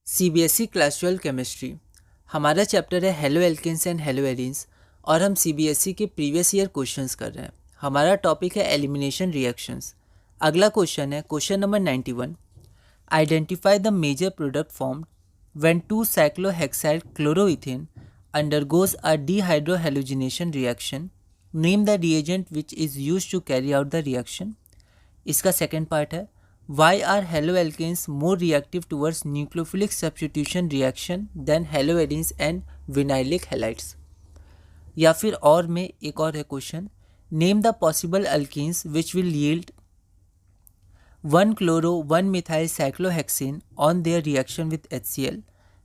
CBSE class 12 chemistry हमारा chapter है haloalkanes and haloarenes और हम सीबीएसई के प्रीवियस ईयर क्वेश्चंस कर रहे हैं। हमारा टॉपिक है एलिमिनेशन रिएक्शंस। अगला क्वेश्चन है question number 91। Identify the major product formed when two cyclohexyl chloroethane undergoes a dehydrohalogenation reaction. Name the reagent which is used to carry out the reaction. इसका second part है Why are haloalkanes more reactive towards nucleophilic substitution reaction than haloarenes and vinylic halides? या फिर और में एक और है question, name the possible alkenes which will yield 1-chloro-1-methyl cyclohexane on their reaction with HCl.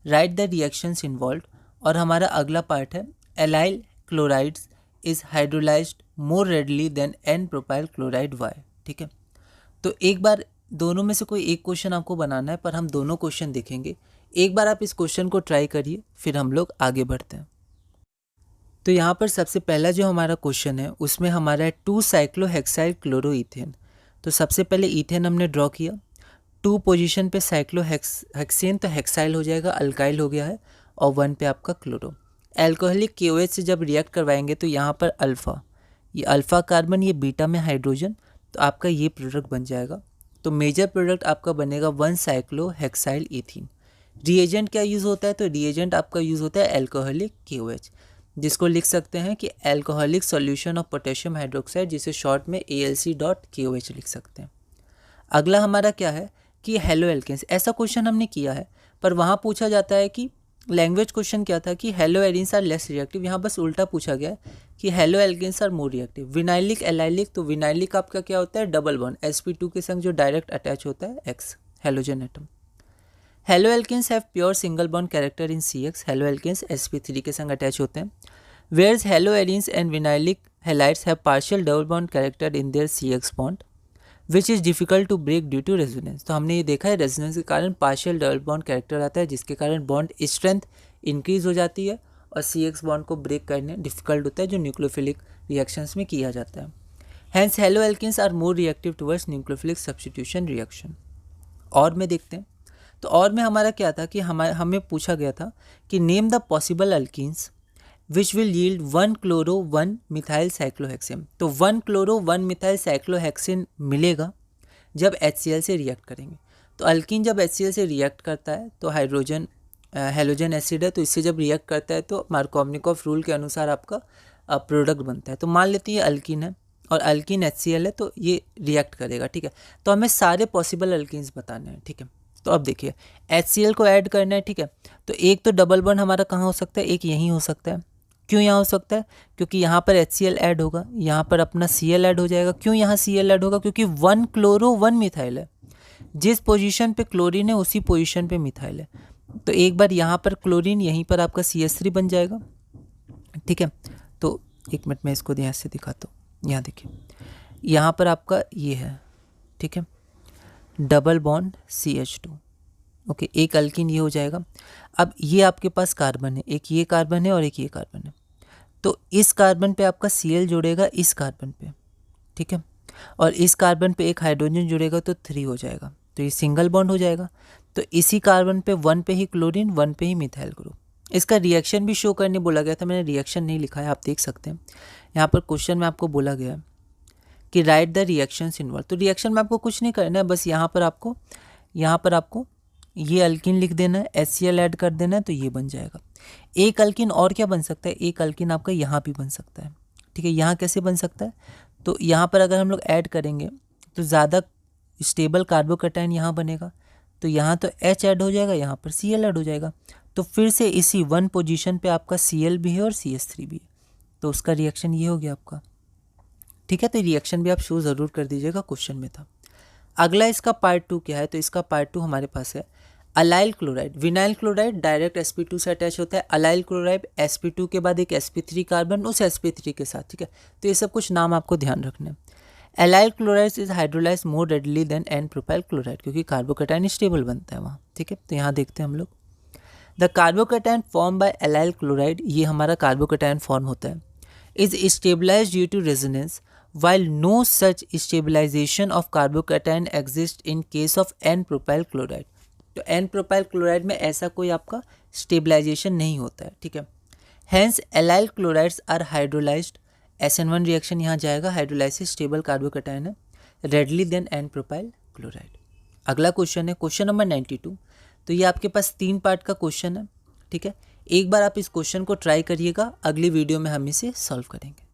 Write the reactions involve. और हमारा अगला पार्ट है allyl chlorides is hydrolysed more readily than n propyl chloride why. ठीक है, तो एक बार दोनों में से कोई एक क्वेश्चन आपको बनाना है, पर हम दोनों क्वेश्चन देखेंगे। एक बार आप इस क्वेश्चन को ट्राई करिए, फिर हम लोग आगे बढ़ते हैं। तो यहाँ पर सबसे पहला जो हमारा क्वेश्चन है उसमें हमारा है 2-साइक्लोहेक्साइल क्लोरोइथेन। तो सबसे पहले इथेन हमने ड्रॉ किया, 2 पोजीशन पे साइक्लोहेक्सेन तो हेक्साइल हो जाएगा, अल्काइल हो गया है, और 1 पे आपका क्लोरो। एल्कोहलिक KOH से जब रिएक्ट करवाएंगे तो यहाँ पर अल्फ़ा, ये अल्फ़ा कार्बन, ये बीटा में हाइड्रोजन, तो आपका ये प्रोडक्ट बन जाएगा। तो मेजर प्रोडक्ट आपका बनेगा 1-साइक्लोहेक्साइल ईथीन। रिएजेंट क्या यूज़ होता है? तो रिएजेंट आपका यूज़ होता है एल्कोहलिक KOH, जिसको लिख सकते हैं कि alcoholic solution of potassium hydroxide, जिसे शॉर्ट में AlC.KOH लिख सकते हैं। अगला हमारा क्या है कि हेलो एल्केन्स। ऐसा क्वेश्चन हमने किया है, पर वहाँ पूछा जाता है कि लैंग्वेज क्वेश्चन क्या था कि haloarenes are less reactive. यहाँ बस उल्टा पूछा गया है कि haloalkanes are more reactive. Vinylic allylic, तो विनाइलिक आपका क्या होता है? डबल बॉन्ड sp2 के संग जो डायरेक्ट अटैच होता है X halogen atom. Haloalkanes have pure single bond character in CX। Haloalkanes sp3 के संग अटैच होते हैं। Whereas haloarenes and vinylic halides have partial double bond character in their CX bond which is difficult to break due to resonance. तो हमने ये देखा है resonance के कारण पार्शियल डबल बॉन्ड कैरेक्टर आता है, जिसके कारण बॉन्ड स्ट्रेंथ इंक्रीज हो जाती है और CX बॉन्ड को ब्रेक करने डिफिकल्ट होता है, जो न्यूक्लियोफिलिक रिएक्शंस में किया जाता है। Hence haloalkanes are more reactive towards nucleophilic substitution reaction. और में देखते हैं, तो और में हमारा क्या था कि हमें पूछा गया था कि name the possible alkenes which will yield 1-chloro-1-methyl cyclohexane। तो 1-chloro-1-methyl cyclohexane मिलेगा जब HCl से रिएक्ट करेंगे। तो अल्कीन जब HCl से रिएक्ट करता है तो हाइड्रोजन हेलोजन एसिड है, तो इससे जब रिएक्ट करता है तो मार्कोवनिकॉफ रूल के अनुसार आपका प्रोडक्ट बनता है। तो मान लेते हैं ये अल्कीन है और अल्कीन HCl है, तो ये रिएक्ट करेगा। ठीक है, तो हमें सारे पॉसिबल अल्कीन्स बताने हैं। ठीक है, तो अब देखिए HCl को ऐड करना है। ठीक है, तो एक तो डबल बॉन्ड हमारा कहाँ हो सकता है? एक यहीं हो सकता है। क्यों यहाँ हो सकता है? क्योंकि यहाँ पर HCl ऐड होगा, यहाँ पर अपना Cl ऐड हो जाएगा। क्यों यहाँ Cl ऐड होगा? क्योंकि 1-chloro-1-methyl है, जिस पोजीशन पे क्लोरीन है उसी पोजीशन पे मिथाइल है। तो एक बार यहाँ पर क्लोरीन, यहीं पर आपका CH3 बन जाएगा। ठीक है, तो एक मिनट में इसको यहाँ से दिखाता हूँ। यहाँ देखिए, यहाँ पर आपका ये है, ठीक है, डबल बॉन्ड CH2। ओके, एक अल्कीन ये हो जाएगा। अब ये आपके पास कार्बन है, एक ये कार्बन है और एक ये कार्बन है, तो इस कार्बन पे आपका Cl जुड़ेगा इस कार्बन पे। ठीक है, और इस कार्बन पे एक हाइड्रोजन जुड़ेगा तो 3 हो जाएगा, तो ये सिंगल बॉन्ड हो जाएगा। तो इसी कार्बन पे 1 पे ही क्लोरीन, 1 पे ही मिथाइल ग्रुप। इसका रिएक्शन भी शो करने बोला गया था, मैंने रिएक्शन नहीं लिखा है, आप देख सकते हैं। यहाँ पर क्वेश्चन में आपको बोला गया है कि राइट द रिएक्शंस इन्वॉल्व। तो रिएक्शन में आपको कुछ नहीं करना है, बस यहाँ पर आपको ये अल्कीन लिख देना है, HCl ऐड कर देना है, तो ये बन जाएगा। एक अल्कीन और क्या बन सकता है? एक अल्कीन आपका यहाँ भी बन सकता है। ठीक है, यहाँ कैसे बन सकता है? तो यहाँ पर अगर हम लोग ऐड करेंगे तो ज़्यादा स्टेबल कार्बोकैटायन यहाँ बनेगा, तो यहाँ तो H ऐड हो जाएगा, यहाँ पर Cl ऐड हो जाएगा। तो फिर से इसी 1 पोजीशन पे आपका Cl भी है और CH3 भी है, तो उसका रिएक्शन ये हो गया आपका। ठीक है, तो रिएक्शन भी आप शो ज़रूर कर दीजिएगा, क्वेश्चन में था। अगला इसका पार्ट 2 क्या है? तो इसका पार्ट 2 हमारे पास है allyl chloride. Vinyl chloride direct sp2 से अटैच होता है। अलाइल क्लोराइड sp2 के बाद एक sp3 कार्बन उस sp3 के साथ। ठीक है, तो ये सब कुछ नाम आपको ध्यान रखने हैं। Allyl chloride is hydrolyse more readily than n propyl chloride, क्योंकि कार्बोकैटायन स्टेबल बनता है वहाँ। ठीक है, तो यहाँ देखते हैं हम लोग, the carbocation form by allyl chloride, ये हमारा कार्बोकैटायन फॉर्म होता है, is stabilise due to resonance while no such stabilization of carbocation exists in case of N-propyl chloride। तो एन प्रोपाइल क्लोराइड में ऐसा कोई आपका स्टेबलाइजेशन नहीं होता है, ठीक है। Hence allyl chlorides are hydrolysed, SN1 reaction यहाँ जाएगा, हाइड्रोलाइसिस स्टेबल कार्बोकैटायन है, readily than n propyl chloride. अगला क्वेश्चन है क्वेश्चन नंबर 92। तो ये आपके पास 3 पार्ट का क्वेश्चन है, ठीक है। एक बार आप इस क्वेश्चन को ट्राई करिएगा, अगली वीडियो में हम इसे सॉल्व करेंगे।